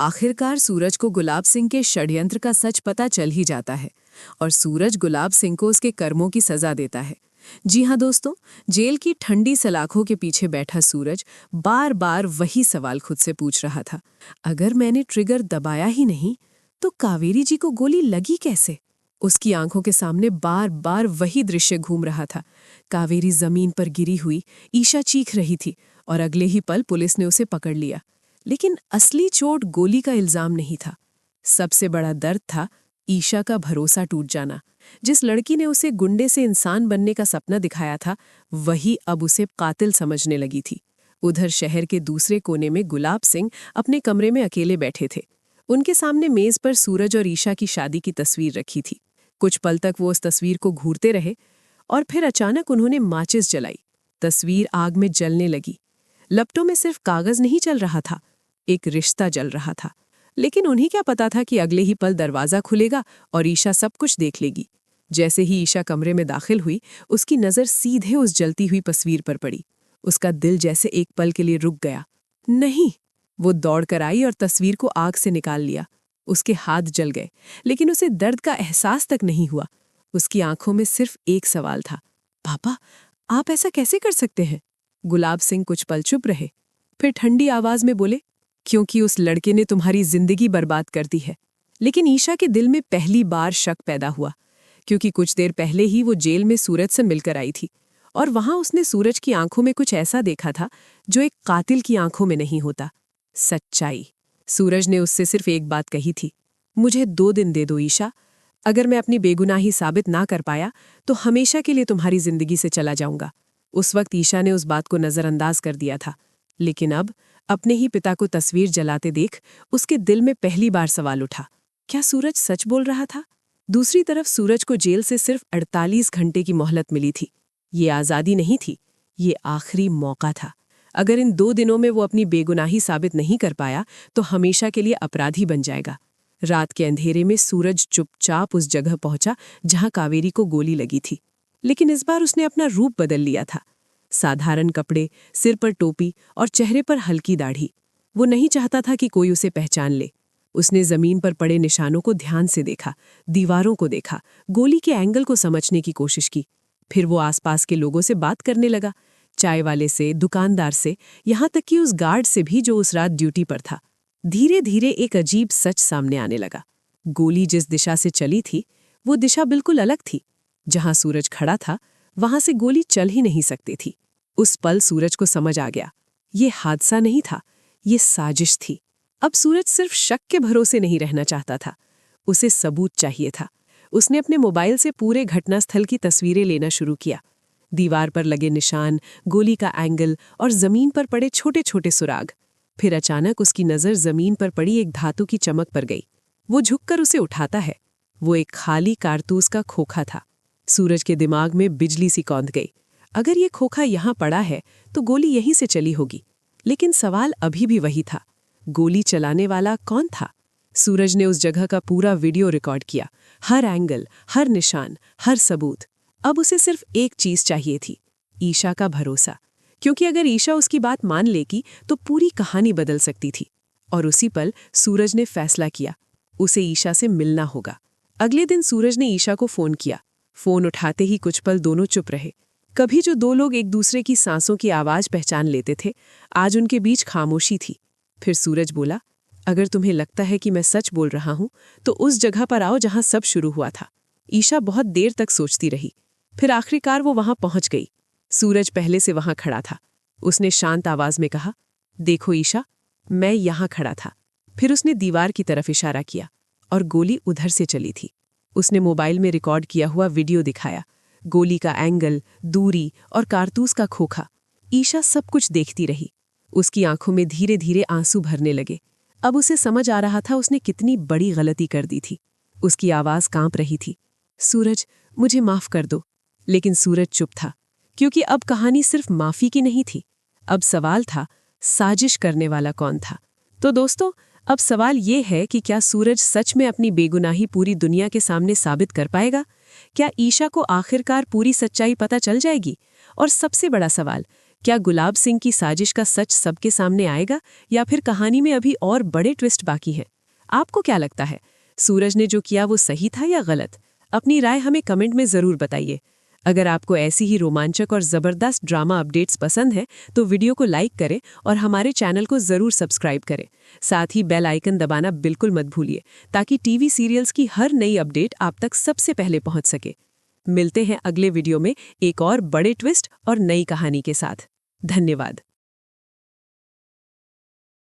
आखिरकार सूरज को गुलाब सिंह के षड्यंत्र का सच पता चल ही जाता है और सूरज गुलाब सिंह को उसके कर्मों की सजा देता है। जी हाँ दोस्तों, जेल की ठंडी सलाखों के पीछे बैठा सूरज बार बार वही सवाल खुद से पूछ रहा था, अगर मैंने ट्रिगर दबाया ही नहीं तो कावेरी जी को गोली लगी कैसे? उसकी आंखों के सामने बार बार वही दृश्य घूम रहा था। कावेरी जमीन पर गिरी हुई, ईशा चीख रही थी और अगले ही पल पुलिस ने उसे पकड़ लिया। लेकिन असली चोट गोली का इल्जाम नहीं था। सबसे बड़ा दर्द था ईशा का भरोसा टूट जाना। जिस लड़की ने उसे गुंडे से इंसान बनने का सपना दिखाया था, वही अब उसे कातिल समझने लगी थी। उधर शहर के दूसरे कोने में गुलाब सिंह अपने कमरे में अकेले बैठे थे। उनके सामने मेज पर सूरज और ईशा की शादी की तस्वीर रखी थी। कुछ पल तक वो उस तस्वीर को घूरते रहे और फिर अचानक उन्होंने माचिस जलाई। तस्वीर आग में जलने लगी। लपटों में सिर्फ कागज नहीं जल रहा था, एक रिश्ता जल रहा था। लेकिन उन्हें क्या पता था कि अगले ही पल दरवाजा खुलेगा और ईशा सब कुछ देख लेगी। जैसे ही ईशा कमरे में दाखिल हुई, उसकी नज़र सीधे उस जलती हुई तस्वीर पर पड़ी। उसका दिल जैसे एक पल के लिए रुक गया। नहीं, वो दौड़कर आई और तस्वीर को आग से निकाल लिया। उसके हाथ जल गए, लेकिन उसे दर्द का एहसास तक नहीं हुआ। उसकी आंखों में सिर्फ एक सवाल था, पापा, आप ऐसा कैसे कर सकते हैं? गुलाब सिंह कुछ पल चुप रहे, फिर ठंडी आवाज में बोले, क्योंकि उस लड़के ने तुम्हारी जिंदगी बर्बाद कर दी है। लेकिन ईशा के दिल में पहली बार शक पैदा हुआ, क्योंकि कुछ देर पहले ही वो जेल में सूरज से मिलकर आई थी और वहां उसने सूरज की आंखों में कुछ ऐसा देखा था जो एक कातिल की आंखों में नहीं होता, सच्चाई। सूरज ने उससे सिर्फ एक बात कही थी, मुझे 2 दिन दे दो ईशा, अगर मैं अपनी बेगुनाही साबित ना कर पाया तो हमेशा के लिए तुम्हारी जिंदगी से चला जाऊंगा। उस वक्त ईशा ने उस बात को नजरअंदाज कर दिया था, लेकिन अब अपने ही पिता को तस्वीर जलाते देख उसके दिल में पहली बार सवाल उठा, क्या सूरज सच बोल रहा था? दूसरी तरफ सूरज को जेल से सिर्फ 48 घंटे की मोहलत मिली थी। ये आज़ादी नहीं थी, ये आखिरी मौका था। अगर इन 2 दिनों में वो अपनी बेगुनाही साबित नहीं कर पाया तो हमेशा के लिए अपराधी बन जाएगा। रात के अंधेरे में सूरज चुपचाप उस जगह पहुंचा जहां कावेरी को गोली लगी थी। लेकिन इस बार उसने अपना रूप बदल लिया था। साधारण कपड़े, सिर पर टोपी और चेहरे पर हल्की दाढ़ी। वो नहीं चाहता था कि कोई उसे पहचान ले। उसने जमीन पर पड़े निशानों को ध्यान से देखा, दीवारों को देखा, गोली के एंगल को समझने की कोशिश की। फिर वो आसपास के लोगों से बात करने लगा, चाय वाले से, दुकानदार से, यहाँ तक कि उस गार्ड से भी जो उस रात ड्यूटी पर था। धीरे धीरे एक अजीब सच सामने आने लगा। गोली जिस दिशा से चली थी वो दिशा बिल्कुल अलग थी। जहां सूरज खड़ा था वहां से गोली चल ही नहीं सकती थी। उस पल सूरज को समझ आ गया, ये हादसा नहीं था, ये साजिश थी। अब सूरज सिर्फ शक के भरोसे नहीं रहना चाहता था, उसे सबूत चाहिए था। उसने अपने मोबाइल से पूरे घटनास्थल की तस्वीरें लेना शुरू किया। दीवार पर लगे निशान, गोली का एंगल और जमीन पर पड़े छोटे छोटे सुराग। फिर अचानक उसकी नज़र जमीन पर पड़ी एक धातु की चमक पर गई। वो झुककर उसे उठाता है। वो एक खाली कारतूस का खोखा था। सूरज के दिमाग में बिजली सी कौंध गई। अगर ये खोखा यहाँ पड़ा है तो गोली यहीं से चली होगी। लेकिन सवाल अभी भी वही था, गोली चलाने वाला कौन था? सूरज ने उस जगह का पूरा वीडियो रिकॉर्ड किया, हर एंगल, हर निशान, हर सबूत। अब उसे सिर्फ एक चीज चाहिए थी, ईशा का भरोसा। क्योंकि अगर ईशा उसकी बात मान लेगी तो पूरी कहानी बदल सकती थी। और उसी पल सूरज ने फैसला किया, उसे ईशा से मिलना होगा। अगले दिन सूरज ने ईशा को फोन किया। फोन उठाते ही कुछ पल दोनों चुप रहे। कभी जो 2 लोग एक दूसरे की सांसों की आवाज पहचान लेते थे, आज उनके बीच खामोशी थी। फिर सूरज बोला, अगर तुम्हें लगता है कि मैं सच बोल रहा हूं तो उस जगह पर आओ जहां सब शुरू हुआ था। ईशा बहुत देर तक सोचती रही, फिर आखिरकार वो वहां पहुंच गई। सूरज पहले से वहां खड़ा था। उसने शांत आवाज में कहा, देखो ईशा, मैं यहां खड़ा था। फिर उसने दीवार की तरफ इशारा किया और गोली उधर से चली थी। उसने मोबाइल में रिकॉर्ड किया हुआ वीडियो दिखाया, गोली का एंगल, दूरी और कारतूस का खोखा। ईशा सब कुछ देखती रही। उसकी आंखों में धीरे धीरे आंसू भरने लगे। अब उसे समझ आ रहा था उसने कितनी बड़ी गलती कर दी थी। उसकी आवाज कांप रही थी, सूरज, मुझे माफ कर दो। लेकिन सूरज चुप था, क्योंकि अब कहानी सिर्फ माफी की नहीं थी। अब सवाल था, साजिश करने वाला कौन था? तो दोस्तों, अब सवाल ये है कि क्या सूरज सच में अपनी बेगुनाही पूरी दुनिया के सामने साबित कर पाएगा? क्या ईशा को आखिरकार पूरी सच्चाई पता चल जाएगी? और सबसे बड़ा सवाल, क्या गुलाब सिंह की साजिश का सच सबके सामने आएगा या फिर कहानी में अभी और बड़े ट्विस्ट बाकी हैं? आपको क्या लगता है, सूरज ने जो किया वो सही था या गलत? अपनी राय हमें कमेंट में ज़रूर बताइए। अगर आपको ऐसी ही रोमांचक और ज़बरदस्त ड्रामा अपडेट्स पसंद है तो वीडियो को लाइक करें और हमारे चैनल को ज़रूर सब्सक्राइब करें। साथ ही बेल आइकन दबाना बिल्कुल मत भूलिए ताकि टीवी सीरियल्स की हर नई अपडेट आप तक सबसे पहले पहुंच सके। मिलते हैं अगले वीडियो में एक और बड़े ट्विस्ट और नई कहानी के साथ। धन्यवाद।